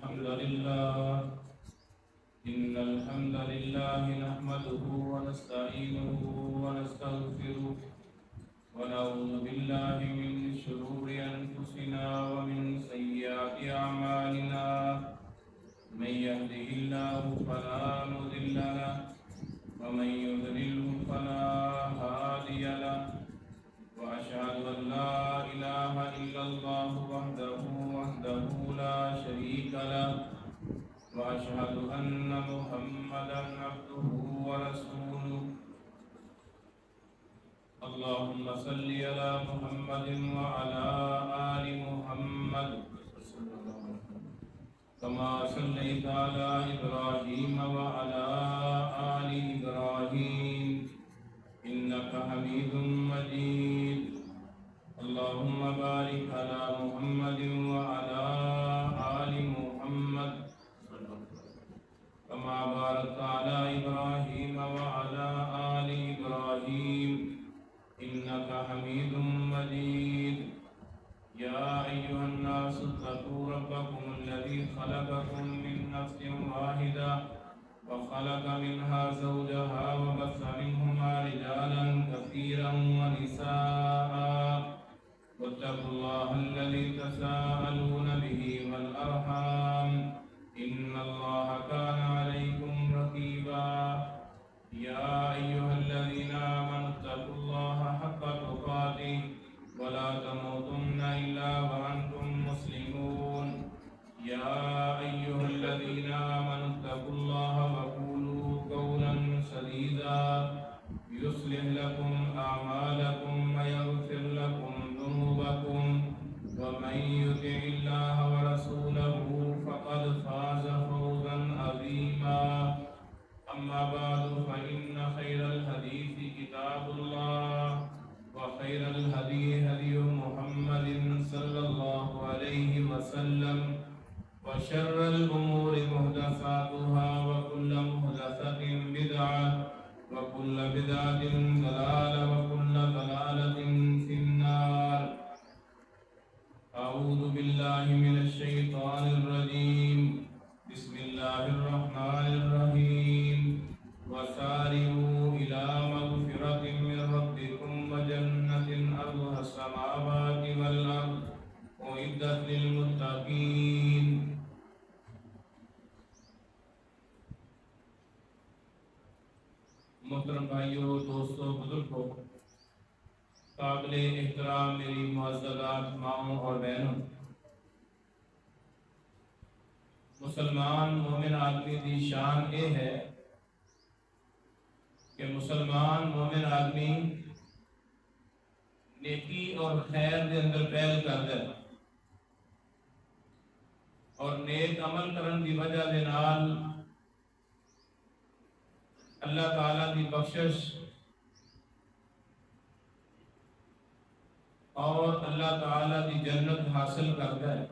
إن الحمد لله نحمده ونستعينه ونستغفره ونعوذ بالله من شرور أنفسنا ومن سيئات أعمالنا من يهده الله فلا مضل له ومن يضلله فلا هادي له وأشهد أن لا إله إلا الله وحده لا شريك له وأشهد أن محمدا عبده ورسوله اللهم صل على محمد وعلى آل محمد كما صليت على إبراهيم وعلى آل إبراهيم إنك حميد مجيد اللهم بارك على محمد وعلى آل محمد كما باركت على إبراهيم وعلى آل إبراهيم إنك حميد مجيد يا أيها الناس اتقوا ربكم الذي خلقكم من نفس واحدة وخلق منها زوجها وبث منهما رجالا كثيرا ونساء واتقوا الله الذي تساءلون به والأرحام إن الله كان عليكم رقيبا يا أيها الذين آمنوا اتقوا الله حق تقاته ولا تموتن إلا وأنتم مسلمون يا أيها الذين آمنوا اتقوا الله وقولوا قولا سديدا يصلح لكم أعمالكم ويغفر لكم ذنوبكم ومن يطع الله ورسوله فقد فاز فوزا عظيما أما بعد فإن خير الحديث كتاب الله وخير الهدي هدي محمد صلى الله عليه وسلم وشر الأمور محدثاتها وكل محدثة بدعة وكل بدعة ضلالة وكل ضلالة في النار أعوذ بالله من الشيطان الرجيم بسم الله الرحمن الرحيم وسارعوا إلى مغفرة من ربكم وجنة أرضها السماوات والأرض أعدت للمتقين محترم بھائیو، دوستو، بزرگو، قابل احترام میری معززات ماؤں اور بہنوں، مسلمان مومن آدمی دی شان یہ ہے کہ مسلمان مومن آدمی نیکی اور خیر دے اندر پہل کرتا ہے اور نیک عمل کرن دی وجہ دے نال اللہ تعالیٰ دی بخشش اور اللہ تعالیٰ دی جنت حاصل کرتا ہے۔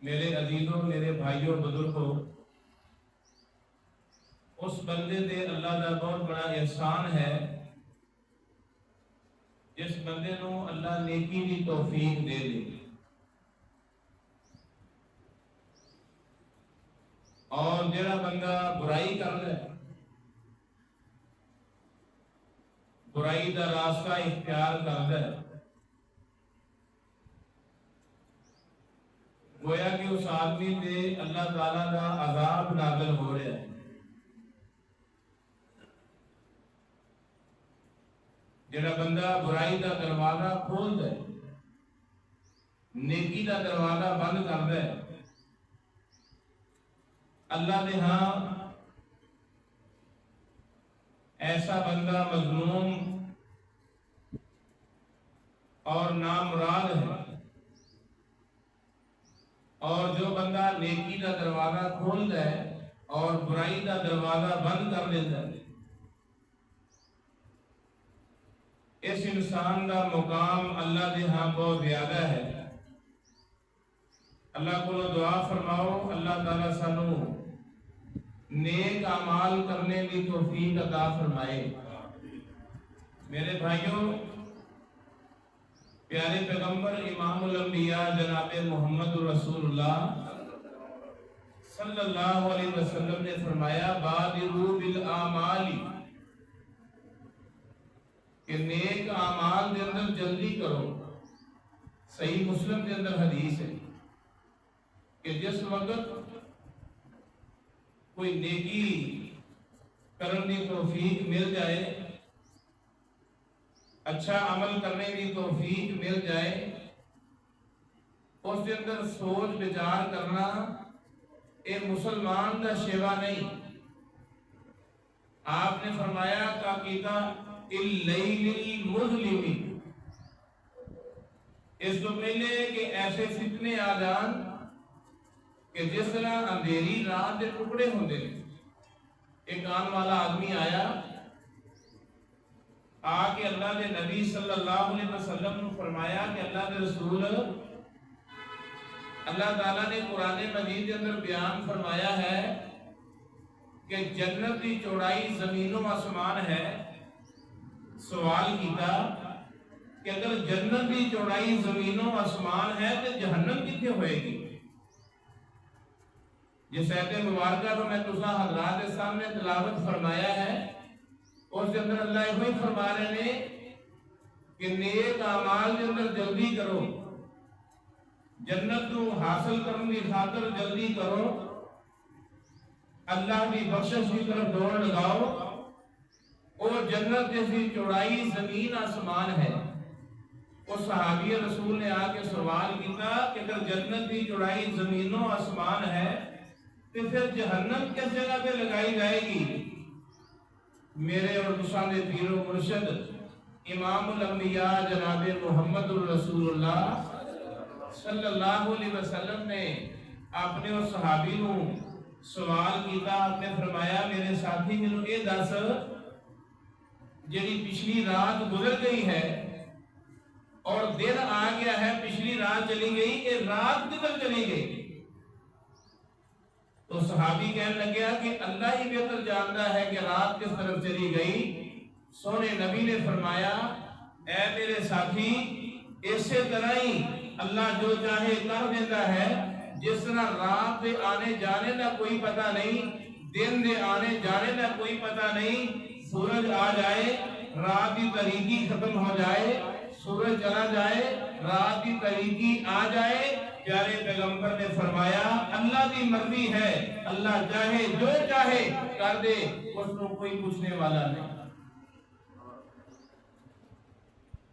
میرے عزیزوں، میرے بھائیوں، بزرگوں، اس بندے دے اللہ دا بہت بڑا احسان ہے جس بندے نو اللہ نیکی دی توفیق دے دے اور جڑا بندہ برائی کرتا ہے، برائی دا راستہ اختیار کرتا ہے، گویا کہ اس آدمی پہ اللہ تعالیٰ کا عذاب نازل ہو رہا ہے۔ جڑا بندہ برائی دا دروازہ کھولتا ہے، نیکی دا دروازہ بند کرتا ہے، اللہ نے ہاں ایسا بندہ مظلوم اور نامراد ہے، اور جو بندہ نیکی دا دروازہ کھولتا ہے اور برائی دا دروازہ بند کر دیتا ہے، اس انسان کا مقام اللہ دے ہاں بہت زیادہ ہے۔ اللہ کو دعا فرماؤ اللہ تعالیٰ سانو نیک اعمال کرنے کی توفیق عطا فرمائے۔ میرے بھائیوں، پیارے پیغمبر امام الانبیاء جناب محمد رسول اللہ صلی اللہ علیہ وسلم نے فرمایا بادروا بالاعمال کہ نیک اعمال کے اندر جلدی کرو۔ صحیح مسلم کے اندر حدیث ہے کہ جس وقت کوئی نیکی کرنے کی توفیق مل جائے، اچھا عمل کرنے کی توفیق مل جائے، اس کے اندر سوچ بچار کرنا ایک مسلمان کا شیوا نہیں۔ آپ نے فرمایا کا اللیل المظلم، اس کو پہلے کہ ایسے فتنے آ جان کہ جس طرح اندھیری رات کے ٹکڑے ہوتے ہیں۔ ایک آن والا آدمی آیا آ کے اللہ کے نبی صلی اللہ علیہ وسلم نے فرمایا کہ اللہ کے رسول، اللہ تعالیٰ نے قرآن مجید کے اندر بیان فرمایا ہے کہ جنت کی چوڑائی زمین و آسمان ہے۔ سوال کیتا کہ اگر جنت کی چوڑائی زمین و آسمان ہے تو جہنم کتنے ہوئے گی؟ جس آیت مبارکہ کو میں تسا حضرات کے سامنے تلاوت فرمایا ہے، اس کے اندر اللہ یہ فرما رہے ہیں کہ نیک اعمال کے اندر جلدی کرو، جنت کو حاصل کرنے کی خاطر جلدی کرو، اللہ کی بخشش کی طرف دوڑ لگاؤ، اور جنت جیسی چوڑائی زمین آسمان ہے۔ اس صحابی رسول نے آ کے سوال کیا کہ اگر جنت کی چوڑائی زمین و آسمان ہے تو پھر جہنم کس جگہ پہ لگائی جائے گی؟ میرے اور تساں دے پیر و مرشد امام الانبیاء جناب محمد رسول اللہ صلی اللہ علیہ وسلم نے اپنے اس صحابی کو سوال کیتا۔ آپ نے فرمایا میرے ساتھی مینوں یہ دس جڑی پچھلی رات گزر گئی ہے اور دن آ گیا ہے، پچھلی رات چلی گئی، یہ رات کدھر چلی گئی؟ تو صحابی کہنے لگیا کہ اللہ ہی بہتر جانتا ہے کہ رات کس طرف چلی گئی۔ سونے نبی نے فرمایا اے میرے ساتھی، اسی طرح ہی اللہ جو چاہے کر دیتا ہے، جس طرح رات دے آنے جانے کا کوئی پتہ نہیں، دن دے آنے جانے کا کوئی پتہ نہیں، سورج آ جائے رات کی تاریکی ختم ہو جائے، سورج چلا جائے رات کی تاریکی آ جائے۔ پیارے پیغمبر نے فرمایا اللہ کی مرضی ہے، اللہ چاہے جو چاہے کر دے، اس کو کوئی پوچھنے والا نہیں۔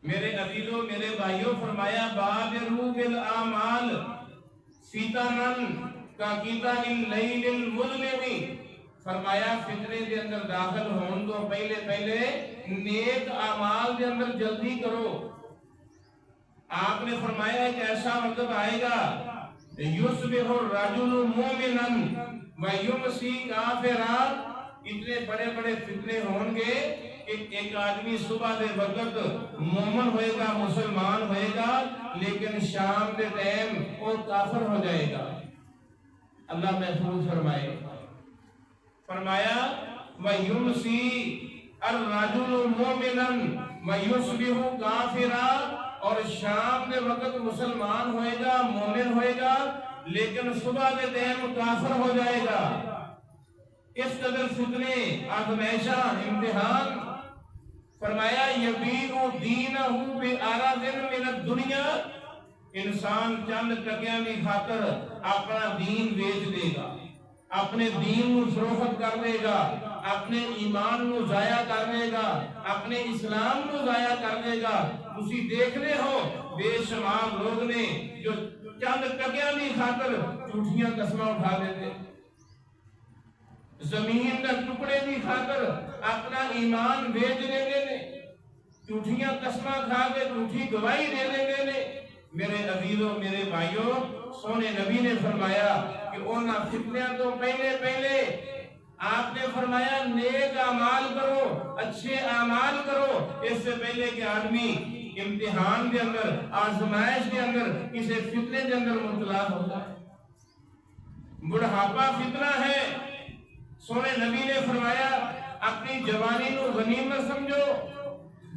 میرے عزیزوں، میرے بھائیوں، فرمایا بادروا بالاعمال فتنا کقطع اللیل المظلم، فرمایا فتنے کے اندر داخل ہون تو پہلے نیک اعمال کے اندر جلدی کرو۔ آپ نے فرمایا ایک ایسا وقت آئے گا یصبح الرجل مومنا ویمسی کافرا، اتنے بڑے بڑے فتنے ہوں گے کہ ایک آدمی صبح دے وقت مومن ہوئے گا، مسلمان ہوئے گا، لیکن شام کے ٹائم وہ کافر ہو جائے گا۔ اللہ محفوظ فرمائے۔ فرمایا ویمسی الرجل مومنا ویصبح کافرا، اور شام کے وقت مسلمان ہوئے گا، مومن ہوئے گا، لیکن صبح کے ٹائم کافر ہو جائے گا۔ اس قدر فتنے، آزمائشاں، امتحان۔ فرمایا یبیع دینہ بعرض من الدنیا، انسان چند ٹکیاں کی خاطر اپنا دین بیچ دے گا، اپنے دین کو فروخت کر دے گا، اپنے ایمان کو ضائع کر دے گا، اپنے اسلام کو ضائع کر دے گا۔ اسی دیکھنے ہو بے شمار لوگ نے جو چند ٹکیاں کی خاطر جھوٹیاں قسمیں اٹھا دیتے، زمین کا ٹکڑے کی خاطر اپنا ایمان بیچ دیتے نے، جھوٹیاں قسمیں کھا کے جھوٹی گواہی دے دیتے نے۔ میرے عزیزوں، میرے بھائیوں، سونے نبی نے فرمایا کہ انہاں فتنیاں تو پہلے آپ نے فرمایا نیک اعمال کرو، اچھے اعمال کرو، اس سے پہلے کہ آدمی امتحان کے اندر، آزمائش کے اندر، کسی فتنے کے اندر مبتلا ہوتا ہے۔ بڑھاپا فتنہ ہے۔ سونے نبی نے فرمایا اپنی جوانی کو غنیمت سمجھو،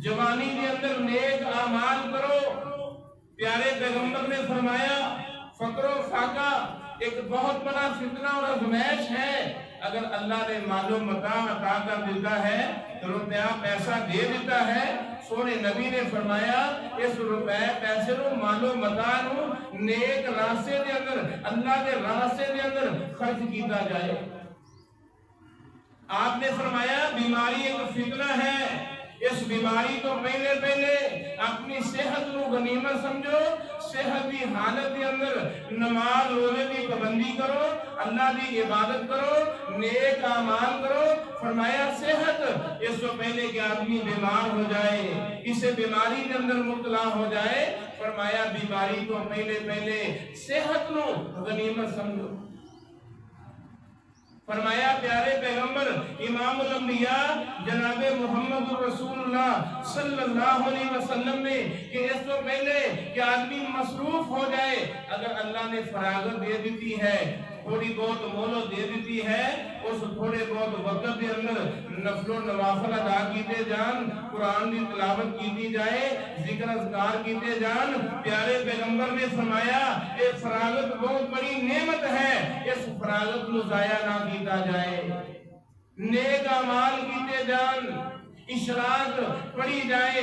جوانی کے اندر نیک اعمال کرو، پیارے پیغمبر نے فرمایا فقر و فاقہ ایک بہت بڑا فتنہ اور آزمائش ہے۔ اگر اللہ نے مال و متاع عطا کر دیتا ہے، روپیہ پیسہ دے دیتا ہے، سونے نبی نے فرمایا اس روپے پیسے نو مال و متاع نو نیک راستے دے اندر، اللہ دے راستے دے اندر خرچ کیتا جائے۔ آپ نے فرمایا بیماری ایک فتنہ ہے، اس بیماری تو پہلے اپنی صحت نو غنیمت سمجھو، صحت کی حالت کے اندر نماز روزے کی پابندی کرو، اللہ کی عبادت کرو، نیک اعمال کرو۔ فرمایا صحت، اس سے پہلے کہ آدمی بیمار ہو جائے، اسے بیماری کے اندر مبتلا ہو جائے، فرمایا بیماری تو پہلے صحت نو غنیمت سمجھو۔ فرمایا پیارے پیغمبر امام الانبیاء جناب محمد رسول اللہ صلی اللہ علیہ وسلم نے کہ اس سے پہلے کہ آدمی مصروف ہو جائے، اگر اللہ نے فراغت دے دیتی ہے، تھوڑی بہت مہلت دے دیتی ہے، اس تھوڑے بہت وقت کے اندر نفل و نوافل ادا کیتے جان، قرآن کی تلاوت کیتی جائے، ذکر اذکار کیتے جان۔ پیارے پیغمبر نے فرمایا کہ فراغت بہت بڑی نعمت ہے، اس فراغت کو ضائع نہ کیتا جائے، نیک اعمال کیتے جان، اشراق پڑھی جائے،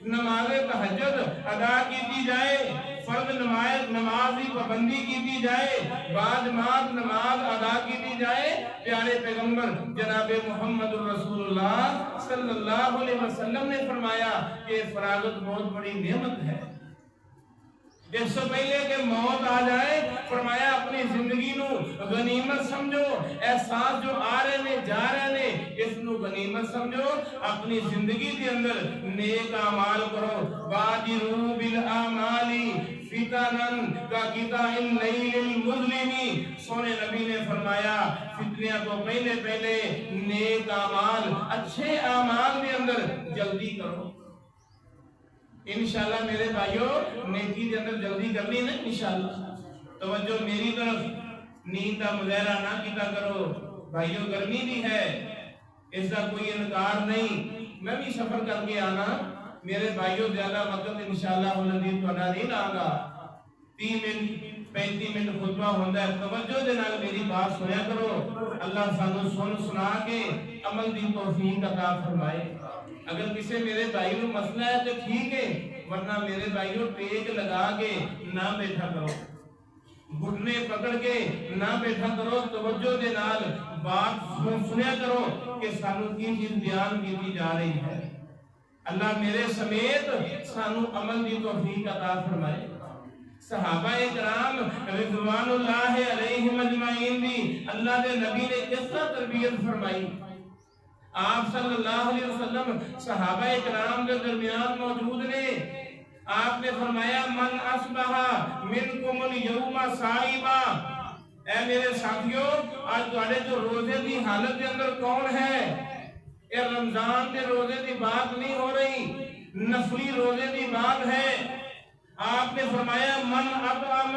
نماز تہجد ادا کیتی جائے، فرض نماز کی پابندی کیتی جائے، باجماعت نماز ادا کیتی جائے۔ پیارے پیغمبر جناب محمد رسول اللہ صلی اللہ علیہ وسلم نے فرمایا کہ فراغت بہت بڑی نعمت ہے۔ اس سے پہلے کہ موت آ جائے، فرمایا اپنی زندگی نو غنیمت سمجھو، احساس جو آ رہے نے جا رہے نے اس نو غنیمت سمجھو، اپنی زندگی کے اندر نیک اعمال کرو۔ بادروا بالاعمال فتنن کقطع اللیل المظلم، سونے نبی نے فرمایا فتنہ تو پہلے نیک اعمال، اچھے اعمال کے اندر جلدی کرو۔ انشاءاللہ میرے بھائیو نیکی کے اندر جلدی کرنی نا، انشاءاللہ توجہ میری طرف، نیند کا مظاہرہ نہ کیتا کرو بھائیو، گرمی بھی ہے، اس کا کوئی انکار نہیں، میں بھی سفر کر کے آنا میرے بھائیو، زیادہ وقت انشاءاللہ العزیز تھوڑا نہیں رہا گا، 30 منٹ 35 منٹ خطبہ ہوتا ہے، توجہ دے نال میری بات سنیا کرو، اللہ سانو سنا کے عمل دی توفیق عطا فرمائے۔ اگر کسی میرے بھائی کو مسئلہ ہے تو ٹھیک ہے، ورنہ میرے بھائیوں ٹیک لگا کے نہ بیٹھا کرو، گھٹنے پکڑ کے نہ بیٹھا کرو، توجہ دے نال بات سنیا کرو کہ سانو کی چیز بیان کی جا رہی ہے۔ اللہ میرے سمیت سانو عمل دی توفیق عطا فرمائے۔ صحابہ کرام رضوان اللہ علیہم اجمعین دی اللہ دے نبی نے کس طرح تربیت فرمائی۔ آپ صلی اللہ علیہ وسلم صحابہ کرام کے درمیان موجود نے، آپ نے فرمایا من اصبح منکم اليوم صائما، اے میرے ساتھیوں آج تواڈے جو روزے دی حالت کے اندر کون ہے؟ اے رمضان کے روزے دی بات نہیں ہو رہی، نفلی روزے دی بات ہے۔ آپ نے فرمایا من اطعم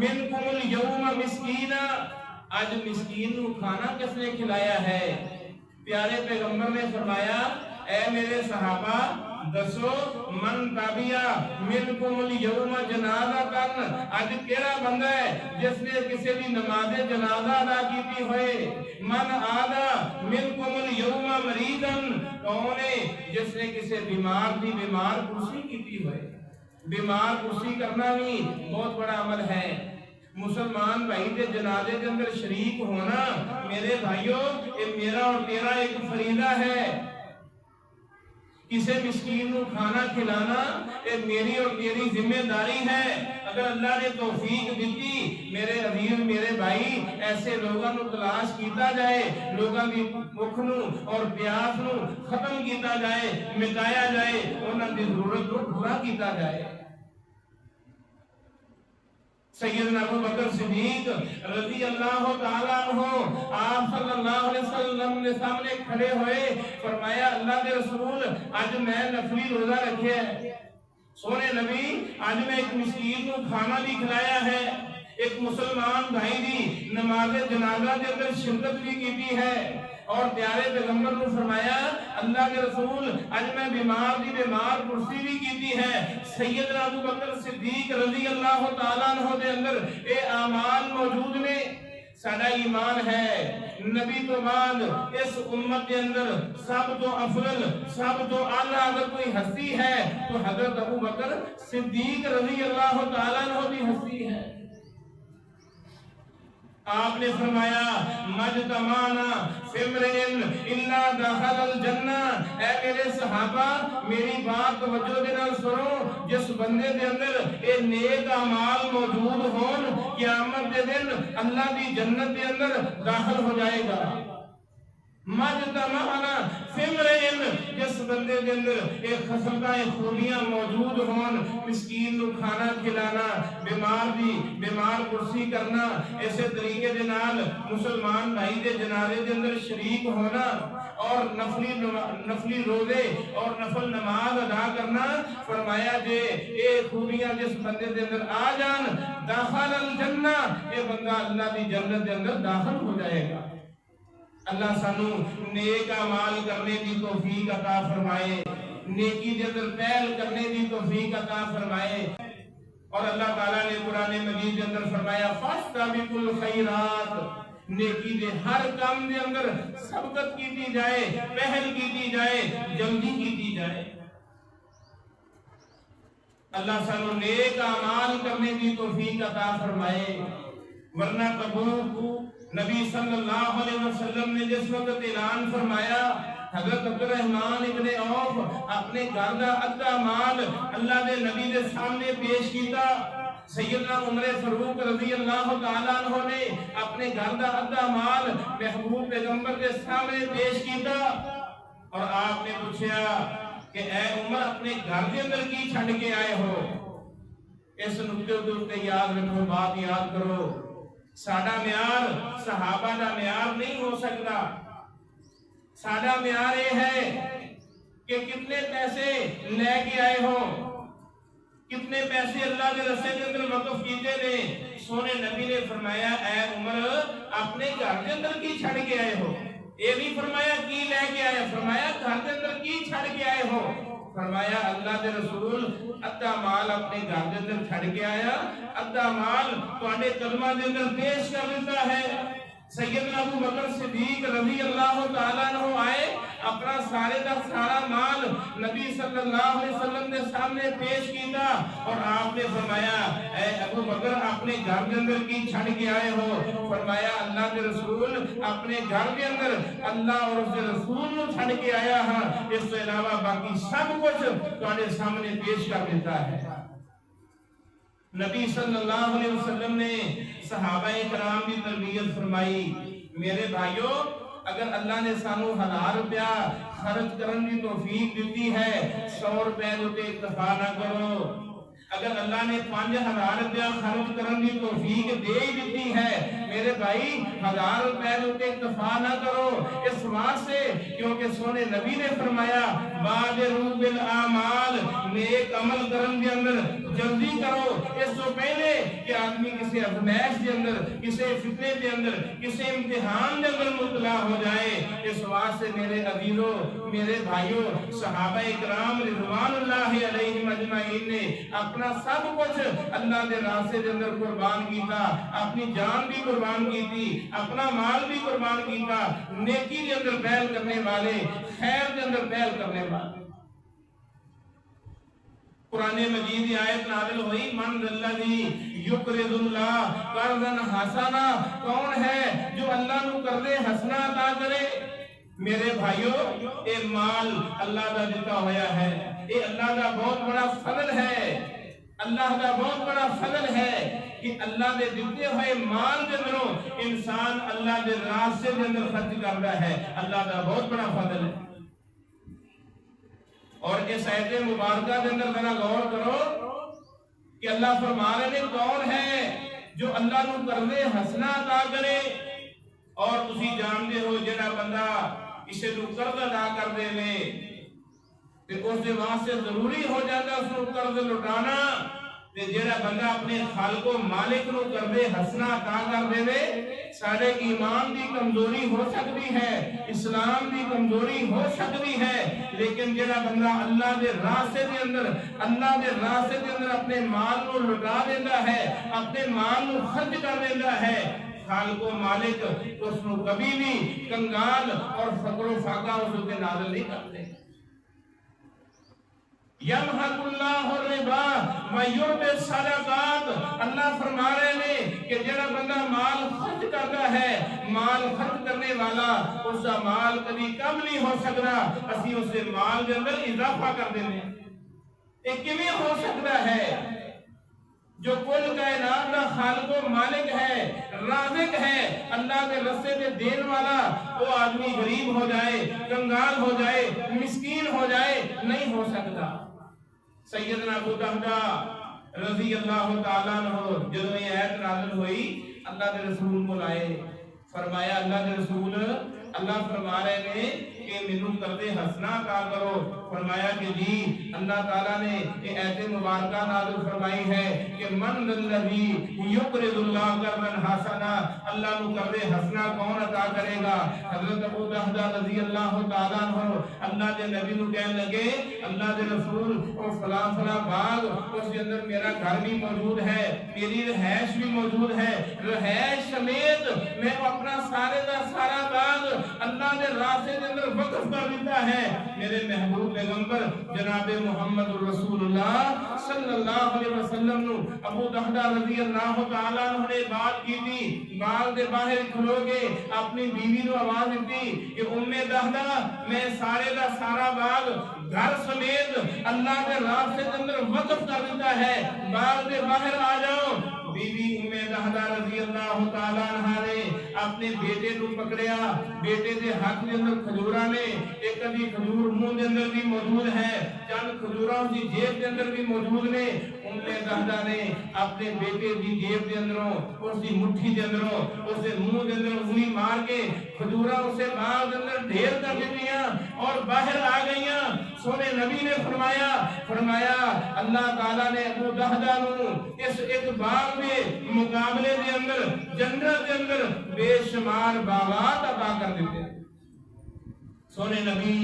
منکم اليوم مسکینا، آج مسکین کو کھانا کس نے کھلایا ہے؟ پیارے پیغمبر نے فرمایا اے میرے صحابہ دسو من تابیا منکم اليوم جنازۃ، آج کیڑا بندہ ہے جس نے کسی بھی نماز جنازہ ادا کیتی ہوئے؟ من آدا منکم اليوم مریضا، کون ہے جس نے کسی بیمار دی بیمار پرسی کیتی ہوئے؟ بیمار پرسی کرنا بھی بہت بڑا عمل ہے۔ مسلمان بھائی دے جنازے کے اندر شریک ہونا میرے بھائیوں یہ میرا اور تیرا ایک فریضہ ہے۔ کسی مسکین کو کھانا کھلانا یہ میری اور تیری ذمہ داری ہے۔ اگر اللہ نے توفیق دیتی میرے عزیز میرے بھائی، ایسے لوگوں کو تلاش کیتا جائے، لوگوں کی بھوک نو اور پیاس نو ختم کیتا جائے، مٹایا جائے، انہاں دی ضرورت کو پورا کیتا جائے۔ سیدنا ابو بکر صدیق رضی اللہ تعالیٰ عنہ آپ صلی اللہ علیہ وسلم نے سامنے کھڑے ہوئے، فرمایا اللہ کے رسول آج میں نفلی روزہ رکھے ہے، سونے نبی آج میں ایک مسکین کو کھانا بھی کھلایا ہے، ایک مسلمان بھائی دی نماز جنازہ کے اندر شرکت بھی کی ہے اور پیارے پیغمبر نے فرمایا اللہ کے رسول اج میں بیمار کرسی بھی کی ہے. سیدنا ابو بکر صدیق رضی اللہ تعالیٰ عنہ دے اندر اے اعمال موجود نے. ساڈا ایمان ہے نبی تو بعد اس امت کے اندر سب تو افضل سب تو اعلیٰ اگر کوئی ہستی ہے تو حضرت ابو بکر صدیق رضی اللہ تعالیٰ عنہ بھی ہستی ہے. آپ نے فرمایا مجتمعنا فمرئن الا دخل الجنہ. اے میرے صحابہ میری بات توجہ دے نال سنو. جس بندے دے اندر اے نیک اعمال موجود ہون قیامت دے دن اللہ دی جنت دے اندر داخل ہو جائے گا. مجتمعنا فمرئن جس بندے دے اندر ایک خصلتیں خوبیاں موجود ہون مسکین نو کھانا کھلانا بیمار کرسی کرنا ایسے طریقے دے نال مسلمان بھائی دے جنازے دے اندر شریک ہونا اور نفلی روزے اور نفل نماز ادا کرنا. فرمایا جے اے خوبیاں جس بندے دے اندر آ جان داخل الجنہ اے بندہ اللہ دی جنت دے اندر داخل ہو جائے گا. اللہ سانو نیک اعمال کرنے دی توفیق عطا فرمائے نیکی دے اندر پہل کرنے دی توفیق عطا فرمائے. اور اللہ تعالیٰ نے قرآن مجید کے اندر فرمایا فاستبقوا الخیرات نیکی دے ہر کام دے اندر سبقت کی جائے پہل کی جائے جلدی کی جائے. اللہ سانو نیک اعمال کرنے دی توفیق عطا فرمائے. ورنہ تبوک نبی صلی اللہ علیہ وسلم نے جس وقت اعلان فرمایا حضرت عبدالرحمن ابن عوف اپنے گھر دا ادھا مال اللہ دے نبی دے سامنے پیش کیتا. سیدنا عمر فاروق رضی اللہ تعالیٰ عنہ نے اپنے گھر دا ادھا مال محبوب پیغمبر دے سامنے پیش کیتا اور آپ نے پوچھا کہ اے عمر اپنے گھر کے اندر کی چھڑ کے آئے ہو. اس نقطے تے یاد رکھو بات یاد کرو. ساڈا معیار صحابہ دا معیار نہیں ہو سکتا. ساڈا معیار یہ ہے کہ کتنے پیسے لے کے آئے ہو کتنے پیسے اللہ کے رستے کے اندر وقف کیتے نے. سونے نبی نے فرمایا اے عمر اپنے گھر کے اندر کی چھڑ کے آئے ہو. یہ نہیں فرمایا کی لے کے آئے فرمایا گھر کے اندر کی چھڑ کے آئے ہو. فرمایا اللہ کے رسول ادھا مال اپنے گھر کے اندر چھڑ کے آیا ادھا مال تواڈے قدماں دے اندر پیش کر دیتا ہے. سیدنا ابو بکر صدیق رضی اللہ تعالیٰ عنہ آئے اپنا سارے دا سارا مال نبی صلی اللہ علیہ وسلم نے سامنے پیش کیتا اور آپ نے فرمایا اے ابو بکر اپنے گھر کے اندر کی چھڑ کے آئے ہو. فرمایا اللہ کے رسول اپنے گھر کے اندر اللہ اور اس کے رسول نو چھڑ کے آیا ہاں اس سے علاوہ باقی سب کچھ تواڈے سامنے پیش کر دیتا ہے. نبی صلی اللہ علیہ وسلم نے صحابہ کرام کی تربیت فرمائی. میرے بھائیوں اگر اللہ نے سانو 1000 روپیہ خرچ کرنے کی توفیق دیتی ہے 100 روپے تے اکتفا نہ کرو. اگر اللہ نے 5000 روپیہ خرچ کرنے کی توفیق دے ہی دیتی ہے میرے بھائی 1000 روپے تے اکتفا نہ کرو. اس واسطے کیونکہ سونے نبی نے فرمایا بادروا بالاعمال نیک عمل کرن دے اندر جلدی کرو اس سے پہلے کہ آدمی کسی ازمائش کے اندر کسی فتنے کے اندر کسی امتحان کے اندر مبتلا ہو جائے. اس واسطے میرے عزیزوں میرے بھائیوں صحابہ کرام رضوان اللہ علیہم اجمعین نے اپنا سب کچھ اللہ کے راستے کے اندر قربان کیتا. اپنی جان بھی قربان کی تھی اپنا مال بھی قربان کیتا. نیکی کے اندر پہل کرنے والے خیر کے اندر پہل کرنے والے. قرآن مجید آیت نازل ہوئی من الذی یقرض اللہ قرضا حسنا کون ہے جو اللہ نو قرض حسنا عطا کرے. میرے بھائیوں اے مال اللہ دا دیتا ہویا ہے اے اللہ دا بہت بڑا فضل ہے. اللہ دا بہت بڑا فضل ہے کہ اللہ دے دیتے ہوئے مال دے اندروں انسان اللہ دے راستے دے اندر خرچ کرتا ہے. اللہ دا بہت بڑا فضل ہے. اور اس آیت مبارکہ کے اندر ذرا غور کرو کہ اللہ فرما رہے ہیں کون ہے جو اللہ نو قرض حسنا عطا کرے. اور تسی جانتے ہو جڑا بندہ اسے نو قرض ادا کر دے تے اس دے واسطے ضروری ہو جاتا اس نو قرض لٹانا. تے جڑا بندہ اپنے خالق و مالک نو کردے ہسنا عطا کر دے وے سارے ایمان دی کمزوری ہو سکتی ہے، اسلام دی کمزوری ہو سکتی ہے، لیکن جڑا بندہ اللہ دے راستے دے اندر اپنے مال نو لٹا دیندا ہے، اپنے مال نو خرچ کر دیندا ہے، خالق و مالک اس نو کبھی بھی کنگال اور فقر و فاقہ اس کے نازل نہیں کرتے۔ یمحق اللہ الربا ویربی الصدقات، اللہ فرما رہے ہیں کہ جڑا بندہ مال خرچ کرتا ہے، مال خرچ کرنے والا اس کا مال کبھی کم نہیں ہو سکتا، اسی اس سے مال کے اندر اضافہ کر دینے۔ یہ کیویں ہو سکتا ہے؟ جو کل کائنات کا خالق و مالک ہے، رازق ہے، اللہ کے رستے پہ دین والا، وہ آدمی غریب ہو جائے، کنگال ہو جائے، مسکین ہو جائے، نہیں ہو سکتا۔ سیدنا ابو طہدہ رضی اللہ تعالیٰ عنہ جب یہ آیت نازل ہوئی اللہ کے رسول کو لائے، فرمایا اللہ کے رسول، اللہ فرما رہے ہیں کہ منو کردے ہسنا عطا کرو، فرمایا کہ جی اللہ تعالیٰ نے یہ آیت مبارکہ نازل فرمائی ہے کہ من الذی یقرض اللہ قرضا حسنا، اللہ نو کردے ہسنا کون عطا کرے گا؟ حضرت ابو طہدہ رضی اللہ تعالیٰ عنہ اللہ کے نبی نو کہنے لگے اللہ کے رسول اور فلاں فلاں باغ اس کے اندر میرا گھر بھی موجود ہے، میری رہائش بھی موجود ہے، رہائش سمیت میں اپنا سارے دا سارا باغ اللہ کے راستے کے اندر وقف کر دیتا ہے۔ میرے محبوب پیغمبر جناب محمد رسول اللہ صلی اللہ علیہ وسلم نو ابو طہدہ رضی اللہ تعالیٰ عنہ نے بات کی تھی، باغ دے باہر کھلو گے، اپنی بیوی نو آواز دی کہ ام طہدہ میں سارے دا سارا باغ گھر سمیت اللہ کے راستے کے اندر وقف کر دیتا ہے، باغ دے باہر آ جاؤ۔ بی بی ام طہدہ رضی اللہ تعالیٰ عنہ نے اپنے بیٹے کو پکڑیا، بیٹے دے ہاتھ کے اندر کھجوراں نے، ایک ادھی کھجور منہ دے اندر بھی موجود ہے، چند کھجوراں اس کی جیب دے اندر بھی موجود نے۔ ام طہدہ نے اپنے بیٹے دی جیب دے اندروں، اس دی مٹھی دے اندروں، اس دے منہ دے اندر انگلی مار کے کھجوراں اسے باغ دے اندر ڈھیر کر دیتیاں اور باہر آ گئیاں۔ سونے نبی نے فرمایا اللہ تعالیٰ نے ابو طہدہ نو اس ایک باغ میں مقابلے دے اندر جنت دے اندر بے شمار باغات عطا کر دیتے۔ سونے نبی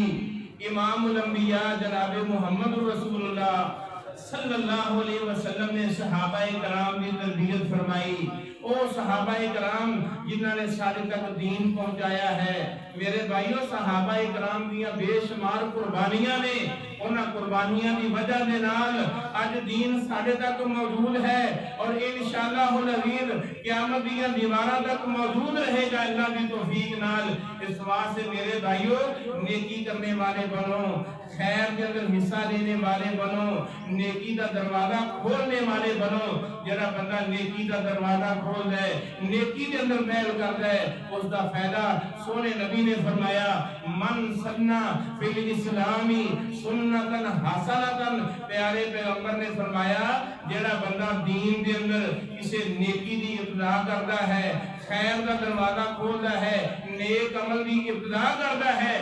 امام الانبیاء جناب محمد رسول اللہ صلی اللہ علیہ وسلم نے صحابہ کرام کی تربیت فرمائی، او صحابہ کرام جنہاں نے سارے تک دین پہنچایا ہے۔ میرے بھائیوں صحابہ کرام دیا بے شمار قربانیاں نے، انہاں قربانیاں دی وجہ دے نال اج دین سارے تک موجود ہے اور انشاءاللہ العزیز قیامت دیاں دیواراں تک موجود رہے گا اللہ کی توفیق نال۔ اس واسطے میرے بھائیوں نیکی کرنے والے بنو، خیر کے اندر حصہ لینے والے بنو، نیکی کا دروازہ کھولنے والے بنو۔ جڑا بندہ نیکی کا دروازہ کھول دے، نیکی کے اندر میل کر دے، اس کا فائدہ سونے نبی نے فرمایا من سنہ فی الاسلامی سنتن حسنتن، پیارے پیغمبر نے فرمایا جڑا بندہ دین دے اندر اسے نیکی دی ابتدا کرتا ہے، خیر کا دروازہ کھولتا ہے، نیک عمل کی ابتدا کرتا ہے،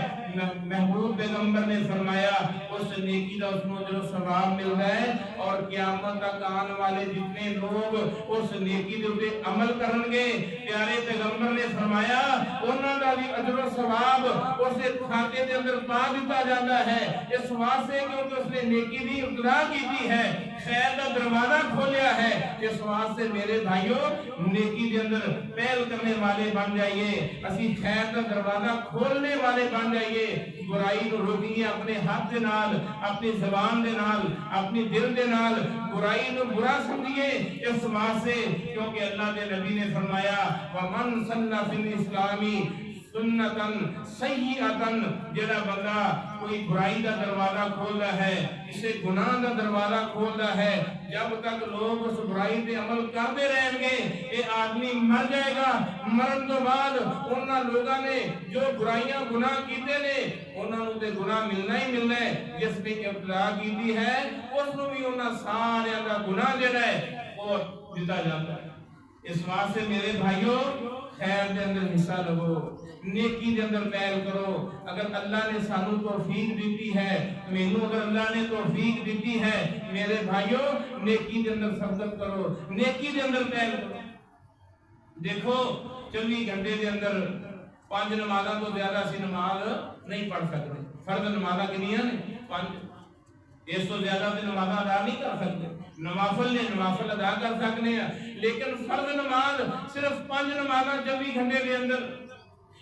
محبوب پیغمبر نے فرمایا اس نیکی کا اس کو جو ثواب ملتا ہے اور قیامت تک آنے والے جتنے لوگ اس نیکی دے اوپر عمل کرن گے، پیارے پیغمبر نے فرمایا انہاں دا بھی اجر و ثواب اس کھاتے دے اندر پا دیتا جاتا ہے۔ اس واسطے کیونکہ اس نے نیکی دی ابتدا کی ہے، خیر کا دروازہ کھولیا ہے، اس واسطے میرے بھائیوں نیکی دے اندر پہل کرنے والے بن جائیے، اسی خیر کا دروازہ کھولنے والے بن جائیے، برائی کو روکیے اپنے ہاتھ دے نال، اپنی زبان دے نال، اپنی دل دے نال، برائی کو برا سمجھیے اس واسطے کیونکہ اللہ کے نبی نے فرمایا وَمَنْ سَنَّ فِي الْإِسْلَامِ سنتن سیئتن، جڑا بندہ کوئی برائی کا دروازہ کھولتا ہے، اسے گناہ کا دروازہ کھولتا ہے، جب تک لوگ اس برائی پہ عمل کرتے رہیں گے یہ آدمی مر جائے گا، مرن تو بعد انہاں لوگاں نے جو برائیاں گناہ کیتے نے انہاں نوں تے گناہ ملنا ہی ملنا ہے، جس نے ابتدا کیتی ہے اس نوں بھی انہاں سارے دا گناہ جڑا ہے وہ دتا جاتا ہے۔ اس واسطے میرے بھائیوں خیر دے اندر حصہ لگو، نیکی دے اندر پہل کرو۔ اگر اللہ نے سانو توفیق دیتی ہے، مینوں اگر اللہ نے توفیق دیتی ہے، میرے بھائیوں نیکی دے اندر سبقت کرو، نیکی دے اندر پہل کرو۔ دیکھو 24 گھنٹے دے اندر 5 نمازاں تو زیادہ اسی نماز نہیں پڑھ سکتے۔ فرض نمازاں کنیاں نے 5، اس تو زیادہ تے نمازاں ادا نہیں کر سکتے۔ نوافل نے نوافل ادا کر سکتے ہیں، لیکن فرض نماز صرف 5 نمازاں 24 گھنٹے دے اندر۔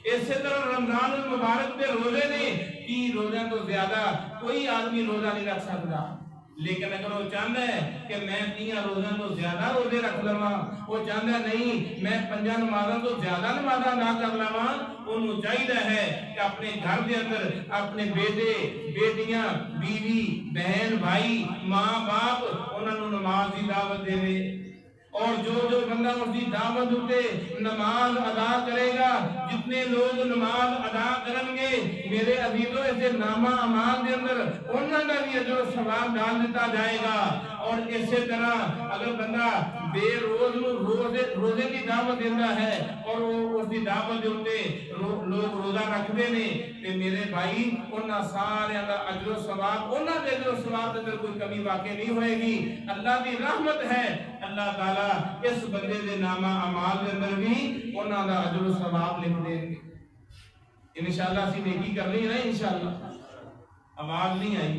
اسی طرح رمضان المبارک دے روزے نے 30 روزے تو زیادہ کوئی آدمی روزہ نہیں رکھ سکتا، لیکن اگر وہ چاہتا ہے کہ میں 30 روزوں تو زیادہ روزے رکھ لواں، وہ چاہتا نہیں میں 5 نمازوں تو زیادہ نمازاں ادا کر لواں، انہوں چاہیے ہے کہ اپنے گھر دے اندر اپنے بیٹے بیٹیاں بیوی بہن بھائی ماں باپ انہاں نوں نماز دی دعوت دے، اور جو بندہ اس کی دعوت اٹھے نماز ادا کرے گا، جتنے لوگ نماز ادا کریں گے میرے عزیزوں اسے نامہ اعمال دے اندر انہاں دا بھی اجر و ثواب ڈال دیتا جائے گا۔ اور اسی طرح اگر بندہ بے روز روزے کی دعوت دیتا ہے اور وہ اس کی دعوت دے لوگ روزہ رکھتے ہیں تے میرے بھائی انہاں سارے دا اجر و ثواب انہاں دے اجر و ثواب دے کوئی کمی واقع نہیں ہوئے گی۔ اللہ دی رحمت ہے، اللہ تعالیٰ اس بندے دے نامہ اعمال دے اندر بھی انہاں دا اجر و ثواب لکھ دیں گے۔ انشاءاللہ اسی نیکی کرنی ہے، انشاءاللہ آواز نہیں آئی،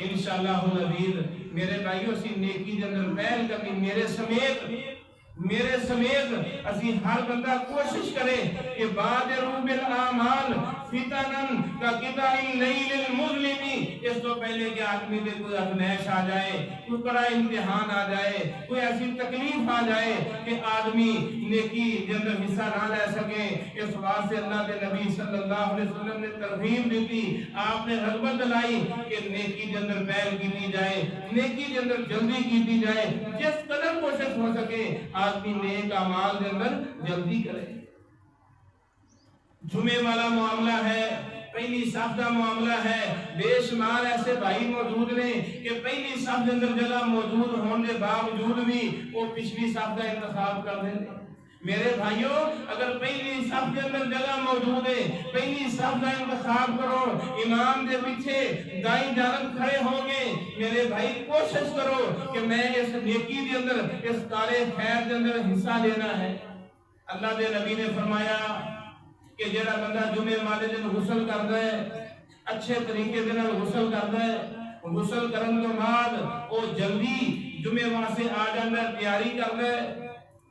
انشاءاللہ العزیز میرے بھائیو اسی نیکی دے اندر پہل کرنی، میرے سمیت اسی ہر بندہ کوشش کرے کہ بادروا بالاعمال فتنا کقطع اللیل المظلم، اس تو پہلے کہ آدمی دے کوئی ازمائش آ جائے، کوئی بڑا امتحان آ جائے، کوئی ایسی تکلیف آ جائے کہ آدمی نیکی دے اندر حصہ نہ لے سکے، اس واسطے اللہ کے نبی صلی اللہ علیہ وسلم نے ترغیب دی تھی، آپ نے رغبت دلائی کہ نیکی دے اندر پہل کی جائے، نیکی دے اندر جلدی کی جائے، جس قدر کوشش ہو سکے آدمی نیک اعمال دے اندر جلدی کرے۔ جمعے والا معاملہ ہے، پہلی صف دا معاملہ ہے، بے شمار ایسے بھائی موجود نے کہ پہلی صف دے اندر جگہ موجود ہونے کے باوجود بھی وہ پچھلی صف کا انتخاب کر دیں۔ میرے بھائیوں اگر پہلی صف کے اندر جگہ موجود ہے، پہلی صف کا انتخاب کرو، امام دے پیچھے دائیں جانب کھڑے ہوں گے، میرے بھائی کوشش کرو کہ میں اس نیکی دے اندر اس کارے خیر دے اندر حصہ لینا ہے۔ اللہ دے نبی نے فرمایا کہ جڑا بندہ جمعے والے دن غسل کردا ہے، اچھے طریقے دے نال غسل کردا ہے، غسل کرن تو بعد وہ جلدی جمعے واسطے آ جاندا ہے، تیاری کردا ہے،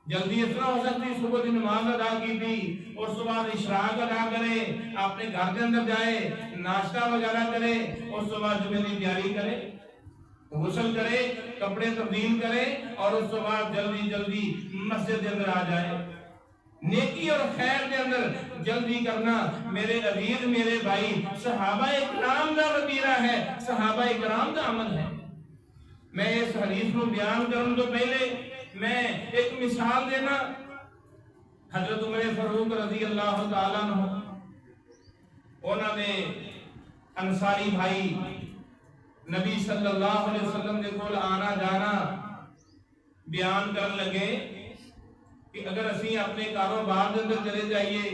جلدی اس طرح ہو سکتی صبح کی نماز ادا کی تھی، اس بعد اشراق ادا کرے، اپنے گھر کے اندر جائے، ناشتہ وغیرہ کرے، اس بعد جمعے کی تیاری کرے، غسل کرے، کپڑے تبدیل کرے، اور اس بعد جلدی مسجد کے اندر آ جائے۔ نیکی اور خیر کے اندر جلدی کرنا میرے عزیز میرے بھائی صحابہ اکرام کا وتیرہ ہے، صحابہ اکرام کا عمل ہے۔ میں اس حدیث کو بیان کروں تو پہلے میں ایک مثال دینا، حضرت عمر فاروق رضی اللہ تعالیٰ عنہ انہوں نے انصاری بھائی نبی صلی اللہ علیہ وسلم کے کول آنا جانا بیان کرن لگے کہ اگر اسی اپنے کاروبار کے اندر چلے جائیے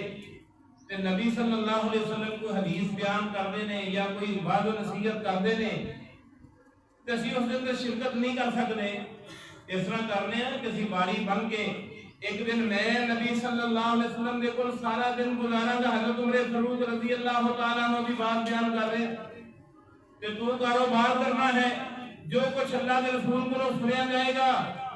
تو نبی صلی اللہ علیہ وسلم کو حدیث بیان کرتے ہیں یا کوئی وعظ و نصیحت کرتے ہیں تو اسی اس کے اندر شرکت نہیں کر سکتے۔ اس طرح کرنے ہیں کہ اسی باری بن کے ایک دن میں نبی صلی اللہ علیہ وسلم کے کول سارا دن گزارا گا، حضرت عمر فاروق رضی اللہ تعالیٰ عنہ کی بات بیان کر رہے ہیں کہ تو کاروبار کرنا ہے، جو کچھ اللہ کے رسول کو سنیا جائے گا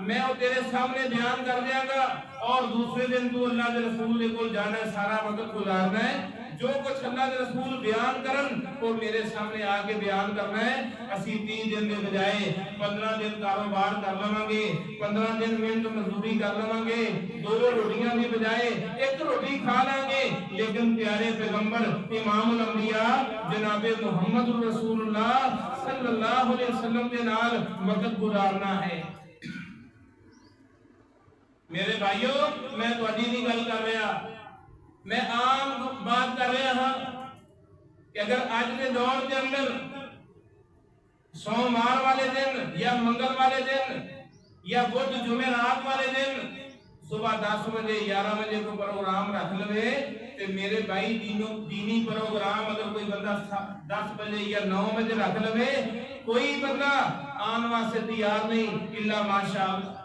میں وہ تیرے سامنے بیان کر دیا گا، اور دوسرے دن تو اللہ کے رسول کے کول جانا ہے، سارا وقت گزارنا ہے، جو کچھ اللہ کے رسول بیان کرن وہ میرے سامنے آ کے بیان کرنا ہے۔ اسی 3 دن کے بجائے 15 دن کاروبار کر لواں گے، 15 دن محنت مزدوری کر لواں گے، 2 روٹیاں کی بجائے 1 روٹی کھا لیں گے، لیکن پیارے پیغمبر امام الانبیاء جناب محمد رسول اللہ صلی اللہ علیہ وسلم کے نال وقت گزارنا ہے۔ میرے بھائیوں میں تہاڈی نہیں گل کر رہا، میں عام بات کر رہا ہاں کہ اگر آج کے دور کے اندر سوموار والے دن یا منگل والے دن یا بدھ جمعرات والے دن صبح 10 بجے 11 بجے کو پروگرام رکھ لوے تے میرے بھائی دینی پروگرام اگر کوئی بندہ 10 بجے یا 9 بجے رکھ لوے، کوئی بندہ آن واسطے تیار نہیں الا ماشاءاللہ۔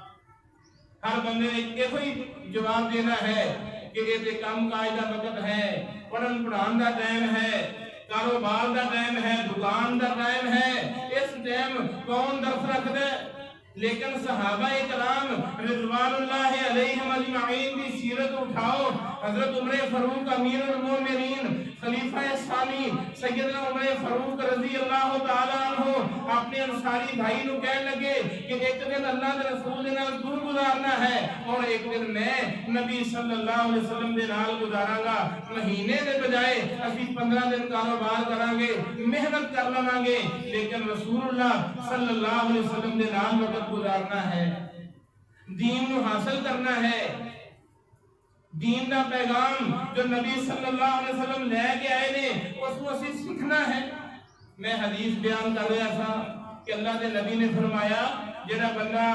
ہر بندے نے ایک ہی جواب دینا ہے کہ یہ تے کام کاج دا وقت ہے، پڑھن پڑھان دا ٹائم ہے، کاروبار دا ٹائم ہے، دکان دا ٹائم ہے، اس ٹائم کون درس رکھ دے؟ لیکن صحابہ کرام رضوان اللہ علیہم اجمعین کی سیرت اٹھاؤ، حضرت عمر فاروق امیر المومنین خلیفہ ثانی سیدنا عمر فاروق رضی اللہ تعالیٰ عنہ اپنے انصاری بھائی نو کہنے لگے کہ ایک دن اللہ کے رسول دے نال دور گزارنا ہے اور ایک دن میں نبی صلی اللہ علیہ وسلم دے نال گزاراں گا، مہینے دے بجائے اسی 15 دن کاروبار کریں گے، محنت کر لواں گے، لیکن رسول اللہ صلی اللہ علیہ وسلم دے نال وقت گزارنا ہے، دین کو حاصل کرنا ہے، دین دا پیغام جو نبی صلی اللہ علیہ وسلم لے کے آئے نے اس کو اسی سیکھنا ہے۔ میں حدیث بیان کر رہا تھا کہ اللہ کے نبی نے فرمایا جڑا بندہ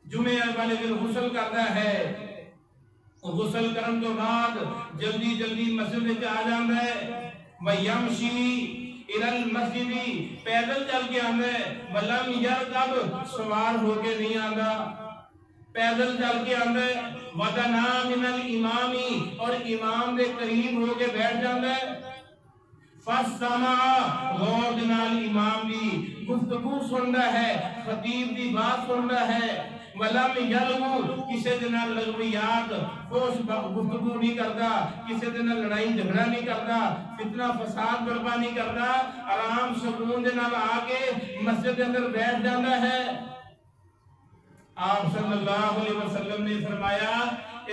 جمعہ والے دن غسل کرتا ہے، غسل کرن تو بعد جلدی جلدی مسجد وچ آ جاندا ہے، وَيَمْشِي إِلَى الْمَسْجِدِ پیدل چل کے آندا ہے، وَلَمْ يَرْكَبْ سوار ہو کے نہیں آندا، پیدل چل کے آندا ہے، وَدَنَا مِنَ الْإِمَامِ اور امام دے قریب ہو کے بیٹھ جاندا ہے، فَاسْتَمَعَ غور نال امام دی گفتگو سندا ہے، خطیب دی بات سندا ہے، وَلَمْ يَلْغُ کسی دن لغویات فوش گفتگو نہیں کرتا، کسی دن لڑائی جھگڑا نہیں کرتا، فتنہ فساد برپا نہیں کرتا، آرام سکون دے نال آ کے مسجد اندر بیٹھ جاتا ہے۔ آپ صلی اللہ علیہ وسلم نے فرمایا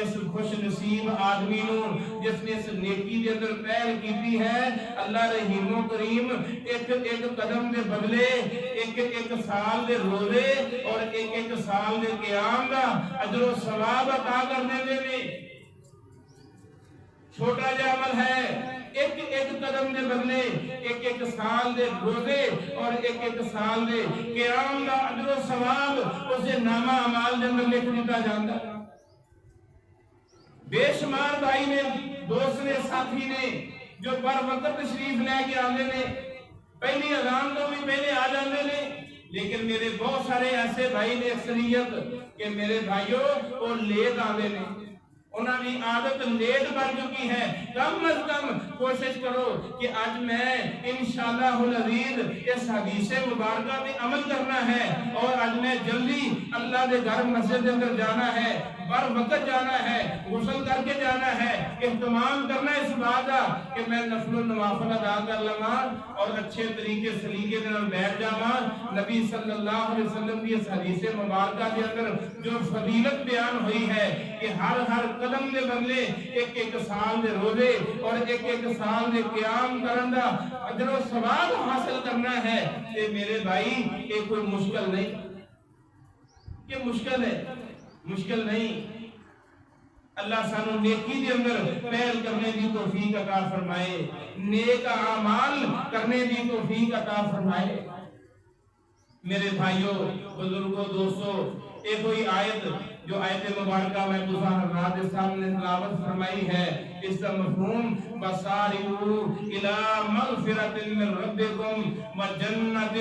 اس خوش نصیب آدمی نو جس نے اس نیکی دے اندر پہل کیتی ہے، اللہ رحیم و کریم ایک ایک قدم دے بدلے ایک ایک سال دے روزے اور ایک ایک سال دے قیام دا اجر و ثواب عطا کر دیندے نے۔ چھوٹا جا عمل ہے، ایک ایک قدم دے بدلے ایک ایک سال دے روزے اور ایک ایک سال دے قیام دا اجر و ثواب اسے نامہ اعمال دے اندر لکھ دیتا جاندا ہے۔ بے شمار بھائی نے، دوست نے، ساتھی نے جو بر وقت تشریف لے کے آندے نے، پہلی اذان تو بھی پہلے آ جاندے نے، لیکن میرے بہت سارے ایسے بھائی نے اکثریت کہ میرے بھائیوں وہ لیٹ آندے نے، انہاں دی عادت لیٹ بن چکی ہے۔ کم از کم کوشش کرو کہ آج میں انشاءاللہ العزیز اس حدیث مبارکہ پہ عمل کرنا ہے اور آج میں جلدی اللہ دے گھر مسجد اندر جانا ہے، بر وقت جانا ہے، غسل کر کے جانا ہے، اہتمام کرنا ہے اس بات کا کہ میں نفل و نوافل ادا کر لواں اور اچھے طریقے سلیقے دے نال بیٹھ جاواں۔ نبی صلی اللہ علیہ وسلم کی اس حدیث مبارکہ کے اندر جو فضیلت بیان ہوئی ہے کہ ہر قدم دے بدلے ایک ایک سال دے روزے اور ایک ایک سال دے قیام کرن دا اجر و ثواب حاصل کرنا ہے، کہ میرے بھائی یہ کوئی مشکل نہیں، یہ مشکل ہے، مشکل نہیں۔ اللہ سانو نیکی دے اندر پہل کرنے دی توفیق عطا فرمائے، نیک اعمال کرنے دی توفیق عطا فرمائے۔ میرے بھائیوں، بزرگوں، دوستوں، ایک کوئی آیت جو آیت مبارکہ میں دوسرا حضرات صاحب نے تلاوت فرمائی ہے، اس کا مفہوم بَصَارِعُوا إِلَىٰ مَغْفِرَةٍ مِّن رَبِّكُمْ وَجَنَّةٍ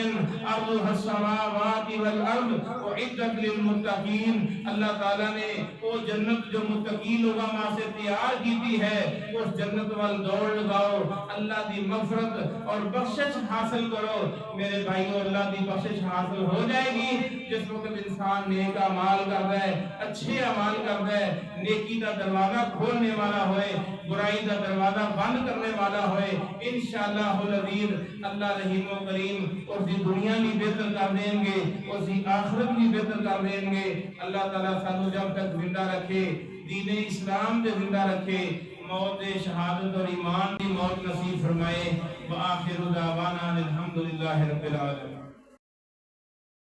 عَرْضُهَا السَّمَاوَاتِ وَالْأَرْضُ أُعِدَّتْ لِلْمُتَّقِينَ۔ اللہ تعالیٰ نے وہ جنت جو متقی لوگوں میں سے تیار کی ہے، اس جنت وال دوڑ لگاؤ، اللہ دی مغفرت اور بخشش حاصل کرو۔ میرے بھائیوں، اللہ دی بخشش حاصل ہو جائے گی جس وقت انسان نیک اعمال کرتا ہے، اچھے اعمال کرتا ہے، نیکی کا دروازہ کھولنے والا ہوئے، برائی کا دروازہ بند کرنے والا ہوئے، انشاءاللہ العزیز اللہ رحیم و کریم اور دی دنیا بھی بہتر کر دیں گے اور دی آخرت بھی بہتر کر دیں گے۔ اللہ تعالیٰ سانو جب تک زندہ رکھے، دین اسلام دے زندہ رکھے، موت شہادت اور ایمان کی موت نصیب فرمائے۔ وآخر دعوانا الحمدللہ رب العالمین۔